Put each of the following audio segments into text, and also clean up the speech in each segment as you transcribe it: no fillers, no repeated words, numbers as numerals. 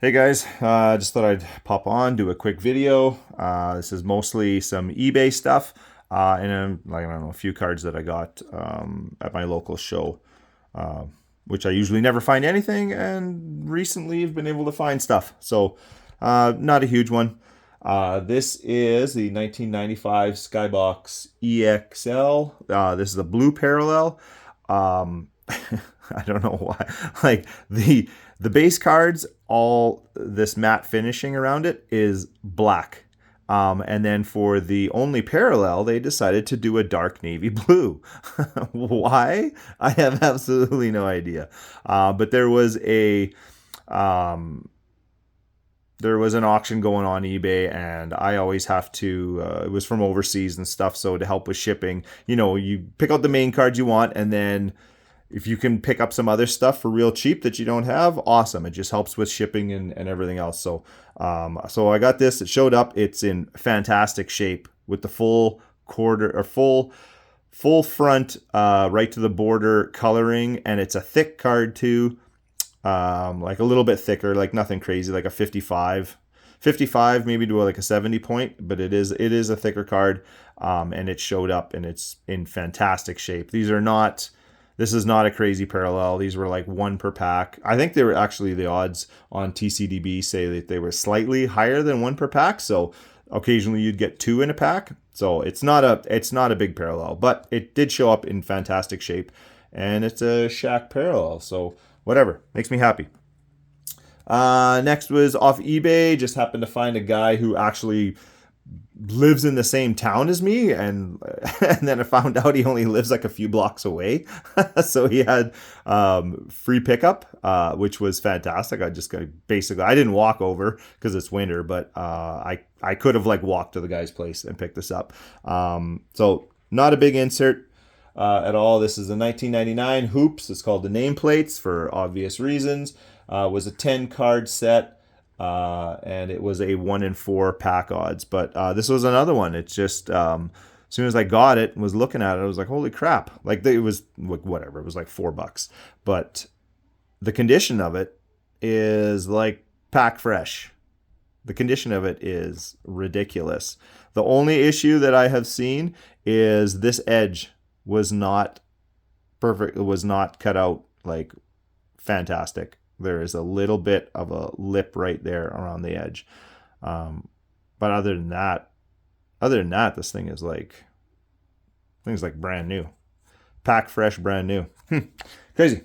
Hey guys, just thought I'd pop on, do a quick video. This is mostly some eBay stuff, and like I don't know, a few cards that I got at my local show, uh, which I usually never find anything, and recently have been able to find stuff. So, not a huge one. This is the 1995 Skybox EXL. This is a blue parallel. Um, I don't know why. Like the base cards, all this matte finishing around it is black. And then for the only parallel, they decided to do a dark navy blue. Why? I have absolutely no idea. But um, there was an auction going on eBay, and I always have to. It was from overseas and stuff, so to help with shipping, you pick out the main cards you want, and then if you can pick up some other stuff for real cheap that you don't have, awesome. It just helps with shipping and everything else. So I got this. It showed up. It's in fantastic shape with the full quarter or full front, right to the border coloring, and it's a thick card too. Like a little bit thicker, like nothing crazy, like a 55 maybe to like a 70 point, but it is a thicker card. And it showed up and it's in fantastic shape. This is not a crazy parallel. These were like one per pack. I think they were actually, the odds on TCDB say that they were slightly higher than one per pack. So occasionally you'd get two in a pack. So it's not a big parallel, but it did show up in fantastic shape, and it's a Shaq parallel. So whatever, makes me happy. Next was off eBay. Just happened to find a guy who actually lives in the same town as me, and then I found out he only lives like a few blocks away. So he had free pickup, which was fantastic. I just basically, I didn't walk over because it's winter, but I could have like walked to the guy's place and picked this up. So not a big insert at all. This is a 1999 Hoops. It's called the nameplates for obvious reasons. Was a 10 card set. And it was a 1 in 4 pack odds. But this was another one. It's just as soon as I got it and was looking at it, I was like, holy crap! Like it was like whatever. It was like $4, but the condition of it is like pack fresh. The condition of it is ridiculous. The only issue that I have seen is this edge was not perfect. It was not cut out like fantastic. There is a little bit of a lip right there around the edge. But other than that, this thing is like brand new. Pack fresh, brand new. Crazy.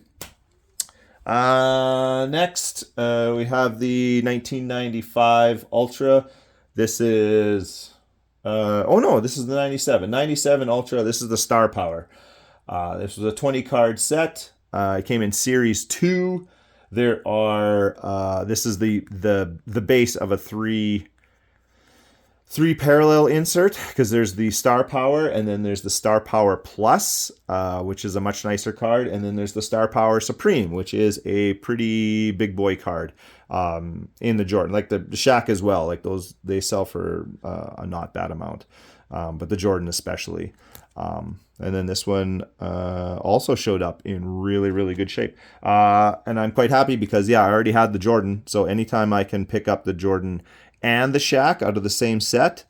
Next, we have the 1995 Ultra. This is, oh no, this is the 97 Ultra. This is the Star Power. This was a 20 card set. It came in Series 2. There are this is the base of a three parallel insert, because there's the Star Power, and then there's the Star Power Plus, which is a much nicer card, and then there's the Star Power Supreme, which is a pretty big boy card in the Jordan, like the Shaq as well. Like those, they sell for a not bad amount, but the Jordan especially. And then this one also showed up in really, really good shape. And I'm quite happy because, yeah, I already had the Jordan. So anytime I can pick up the Jordan and the Shaq out of the same set,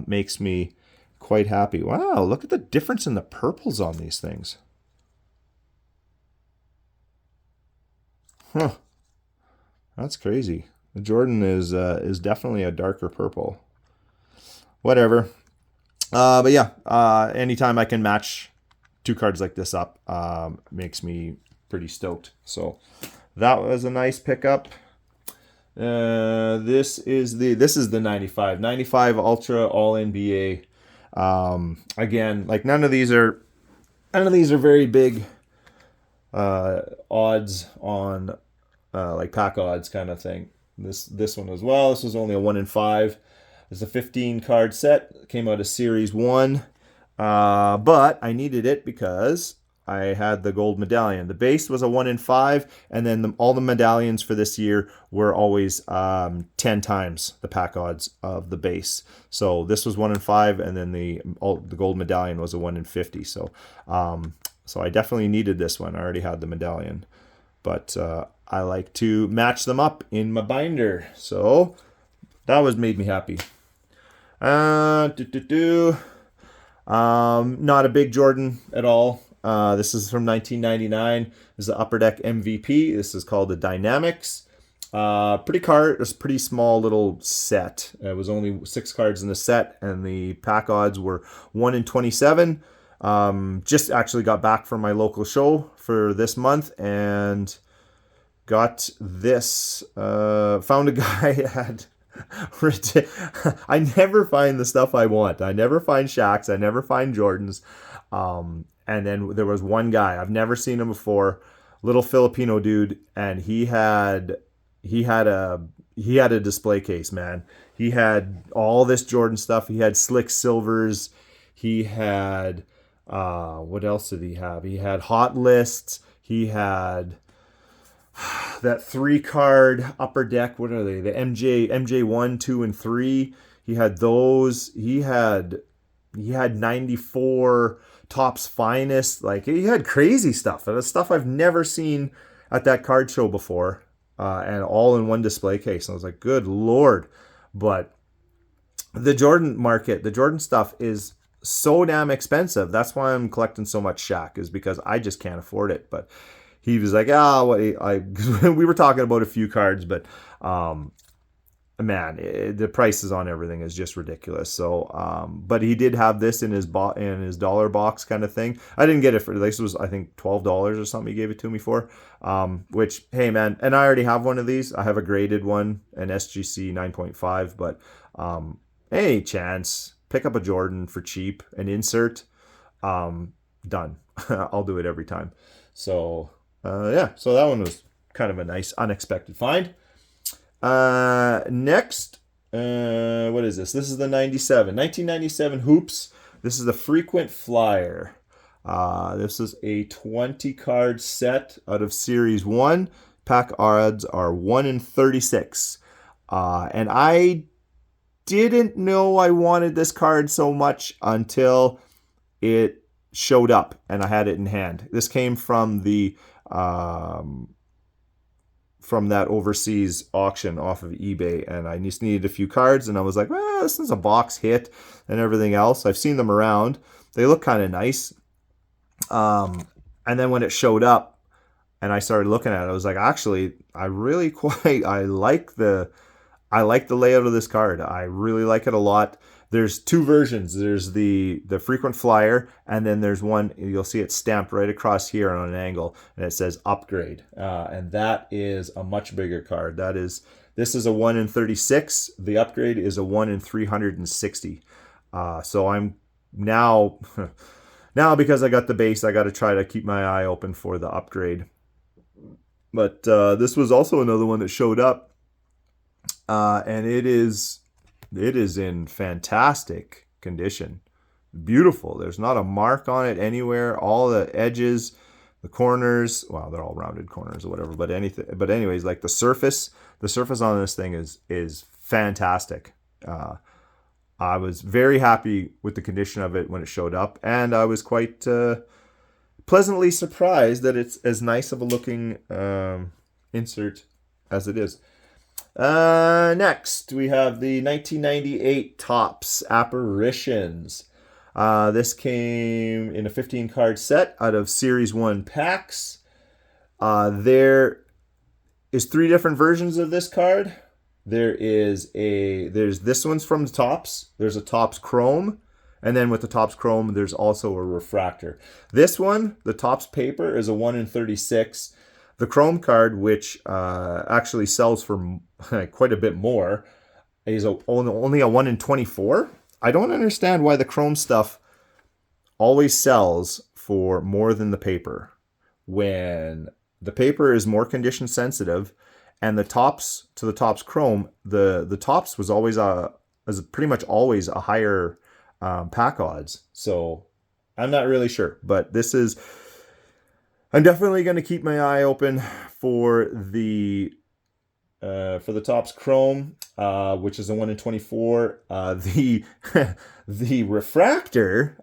makes me quite happy. Wow, look at the difference in the purples on these things. Huh, that's crazy. The Jordan is definitely a darker purple. Whatever. But yeah, anytime I can match two cards like this up, makes me pretty stoked. So that was a nice pickup. This is the 95 Ultra All NBA. Again, like none of these are very big odds on like pack odds kind of thing. This one as well. This was only a 1 in 5. It's a 15 card set. It came out of Series 1. But I needed it because I had the gold medallion. The base was a 1 in 5, and then all the medallions for this year were always 10 times the pack odds of the base. So this was 1 in 5, and then the gold medallion was a 1 in 50. So I definitely needed this one. I already had the medallion. but I like to match them up in my binder. So that was made me happy. Not a big Jordan at all. This is from 1999. This is the Upper Deck MVP. This is called the Dynamics. Pretty card. It was a pretty small little set. It was only 6 cards in the set, and the pack odds were 1 in 27. Just actually got back from my local show for this month and got this. Found a guy had. I never find the stuff I want. I never find Shaqs. I never find Jordans. And then there was one guy, I've never seen him before, little Filipino dude, and he had a display case, man. He had all this Jordan stuff. He had slick silvers. He had what else did he have? He had hot lists. He had that 3-card Upper Deck. What are they? The MJ 1, 2, and 3. He had those. He had 94 Topps Finest. Like, he had crazy stuff. That's stuff I've never seen at that card show before. And all in one display case. And I was like, good Lord. But the Jordan market, the Jordan stuff is so damn expensive. That's why I'm collecting so much Shaq, is because I just can't afford it. But he was like, we were talking about a few cards, but man, the prices on everything is just ridiculous. So, but he did have this in his dollar box kind of thing. I didn't get it for this. Was, I think, $12 or something he gave it to me for. Which, hey man, and I already have one of these. I have a graded one, an SGC 9.5. But any chance, pick up a Jordan for cheap, an insert, done. I'll do it every time. So yeah, so that one was kind of a nice unexpected find. Next, what is this? This is the 1997 Hoops. This is the Frequent Flyer. This is a 20 card set out of Series 1. Pack odds are 1 in 36. And I didn't know I wanted this card so much until it showed up and I had it in hand. This came from the from that overseas auction off of eBay, and I just needed a few cards, and I was like, well, this is a box hit and everything else. I've seen them around. They look kind of nice. And then when it showed up and I started looking at it, I was like, actually, I like the layout of this card. I really like it a lot. There's 2 versions. There's the Frequent Flyer, and then there's one, you'll see it stamped right across here on an angle, and it says Upgrade. And that is a much bigger card. This is a 1 in 36. The Upgrade is a 1 in 360. So I'm now because I got the base, I got to try to keep my eye open for the Upgrade. But this was also another one that showed up, and it is in fantastic condition. Beautiful. There's not a mark on it anywhere. All the edges, the corners, well, they're all rounded corners or whatever, but anyways, like the surface on this thing is fantastic. I was very happy with the condition of it when it showed up, and I was quite pleasantly surprised that it's as nice of a looking insert as it is. Next, we have the 1998 Topps Apparitions. This came in a 15-card set out of Series 1 packs. There is 3 different versions of this card. There's this one's from the Topps. There's a Topps Chrome. And then with the Topps Chrome, there's also a refractor. This one, the Topps paper, is a 1 in 36. The Chrome card, which actually sells for quite a bit more, is only a 1 in 24. I don't understand why the Chrome stuff always sells for more than the paper, when the paper is more condition sensitive, and the Topps to the Topps Chrome, the Topps was always pretty much always a higher pack odds. So I'm not really sure, but I'm definitely going to keep my eye open for the Topps Chrome, which is a 1 in 24. The refractor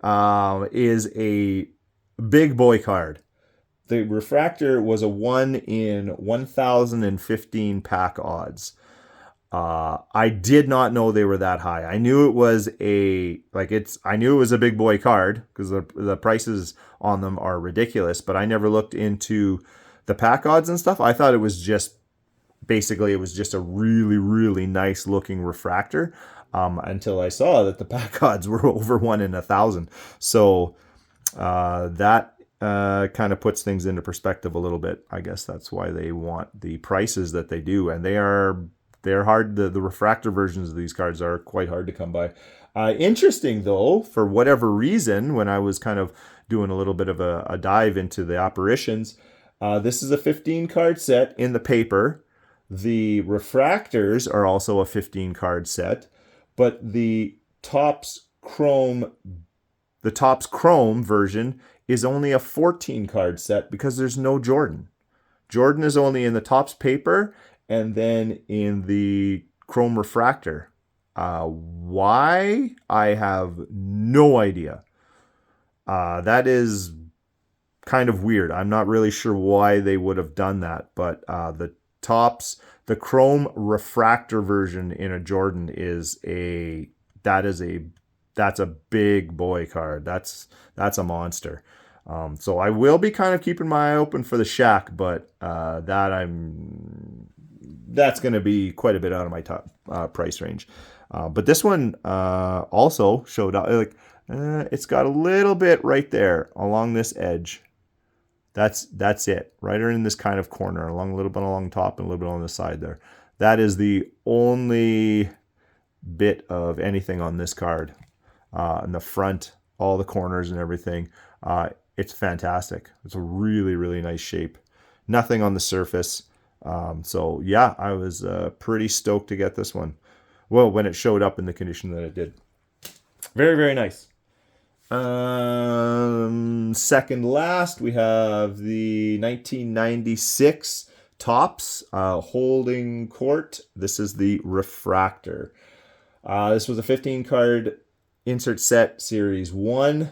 is a big boy card. The refractor was a 1 in 1015 pack odds. I did not know they were that high. I knew it was I knew it was a big boy card because the prices on them are ridiculous, but I never looked into the pack odds and stuff. I thought it was just basically it was just a really, really nice looking refractor, until I saw that the pack odds were over 1 in 1,000. So that kind of puts things into perspective a little bit. I guess that's why they want the prices that they do, and they're hard. The refractor versions of these cards are quite hard to come by. Interesting though, for whatever reason, when I was kind of doing a little bit of a dive into the apparitions, this is a 15 card set in the paper. The refractors are also a 15 card set, but the Topps Chrome version is only a 14 card set because there's no Jordan. Jordan is only in the Topps paper and then in the Chrome refractor. Why? I have no idea. That is kind of weird. I'm not really sure why they would have done that, but the Chrome refractor version in a Jordan that's a big boy card. That's a monster. So I will be kind of keeping my eye open for the Shaq, but that's going to be quite a bit out of my top price range. But this one also showed up. It's got a little bit right there along this edge. That's it. Right in this kind of corner, a little bit along top and a little bit on the side there. That is the only bit of anything on this card. In the front, all the corners and everything. It's fantastic. It's a really, really nice shape. Nothing on the surface. So yeah, I was pretty stoked to get this one. Well, when it showed up in the condition that it did. Very, very nice. Second last, we have the 1996 Topps Holding Court. This is the refractor. This was a 15 card insert set, series 1.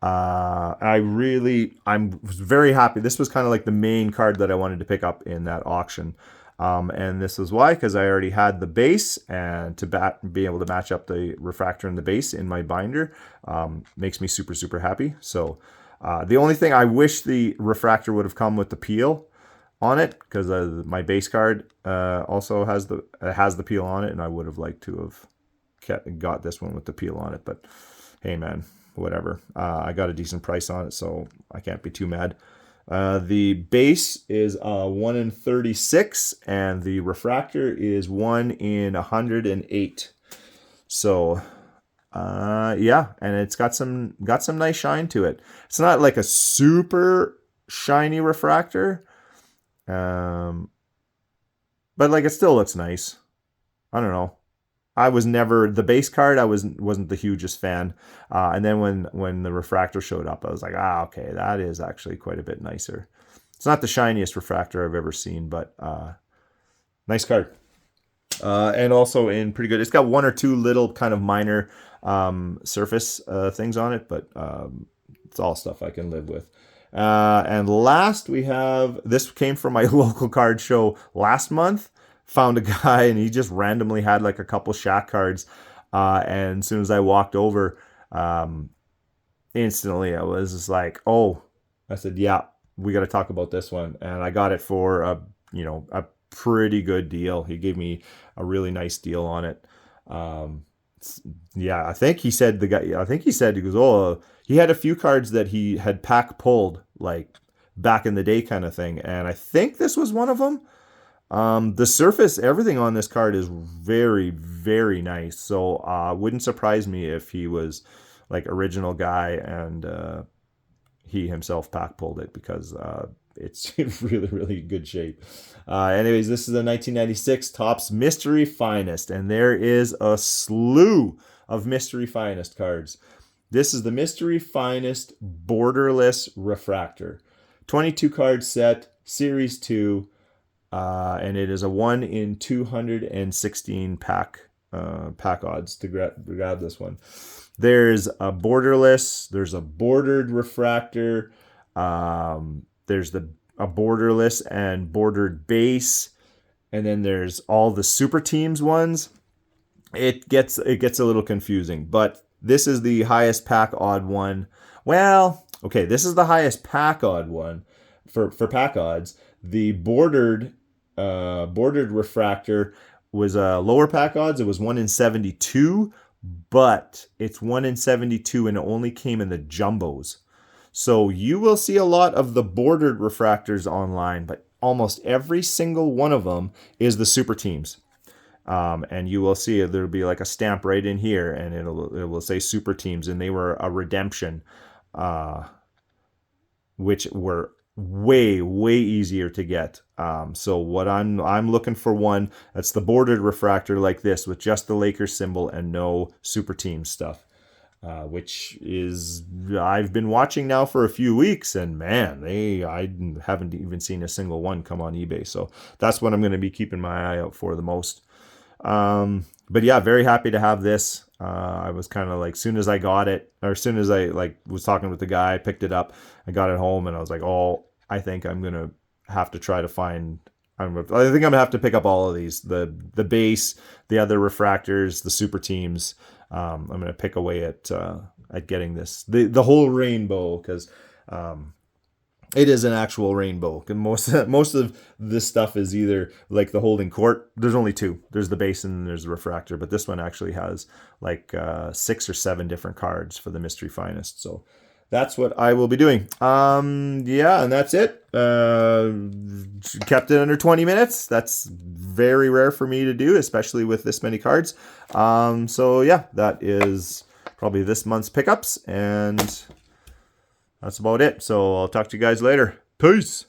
I'm very happy. This was kind of like the main card that I wanted to pick up in that auction. And this is why, because I already had the base, and to be able to match up the refractor and the base in my binder makes me super, super happy. So the only thing I wish the refractor would have come with the peel on it, because my base card also has the peel on it, and I would have liked to have got this one with the peel on it. But hey, man, whatever. I got a decent price on it, so I can't be too mad. The base is 1 in 36, and the refractor is 1 in 108. So, yeah, and it's got some nice shine to it. It's not like a super shiny refractor, but like it still looks nice. I don't know. I was never the base card. I wasn't the hugest fan, and then when the refractor showed up, I was like, okay, that is actually quite a bit nicer. It's not the shiniest refractor I've ever seen, but nice card, and also in pretty good. It's got one or two little kind of minor surface things on it, but it's all stuff I can live with. And last, we have this came from my local card show last month. Found a guy and he just randomly had like a couple Shaq cards, and as soon as I walked over, instantly I was just like, oh, I said, yeah, we got to talk about this one, and I got it for a pretty good deal. He gave me a really nice deal on it. Yeah, I think he said he goes, oh, he had a few cards that he had pack pulled like back in the day kind of thing, and I think this was one of them. The surface, everything on this card is very, very nice. So wouldn't surprise me if he was like original guy and he himself pack pulled it, because it's in really, really good shape. Anyways, this is the 1996 Topps Mystery Finest, and there is a slew of Mystery Finest cards. This is the Mystery Finest Borderless Refractor. 22 card set, Series 2. And it is a 1 in 216 pack odds to grab this one. There's a borderless, there's a bordered refractor, there's a borderless and bordered base, and then there's all the super teams ones. It gets a little confusing, but this is the highest pack odd one. Well, okay, this is the highest pack odd one for pack odds. The bordered refractor was lower pack odds. It was 1 in 72, but it's 1 in 72 and it only came in the jumbos. So you will see a lot of the bordered refractors online, but almost every single one of them is the super teams. And you will see there'll be like a stamp right in here, and it will say super teams, and they were a redemption, which were way easier to get. So what I'm looking for one that's the bordered refractor like this with just the Lakers symbol and no super team stuff. Which is I've been watching now for a few weeks, and man, I haven't even seen a single one come on eBay. So that's what I'm going to be keeping my eye out for the most. But yeah, very happy to have this. I was kind of like, soon as I got it, or as soon as I was talking with the guy, I picked it up, I got it home, and I was like, oh, I think I'm gonna have to try to find. I think I'm gonna have to pick up all of these: the base, the other refractors, the super teams. I'm gonna pick away at getting this the whole rainbow, because it is an actual rainbow. And most of this stuff is either like the holding court. There's only two. There's the base and there's the refractor. But this one actually has like 6 or 7 different cards for the mystery finest. So that's what I will be doing. Yeah, and that's it. Kept it under 20 minutes. That's very rare for me to do, especially with this many cards. So yeah, that is probably this month's pickups, and that's about it. So I'll talk to you guys later. Peace.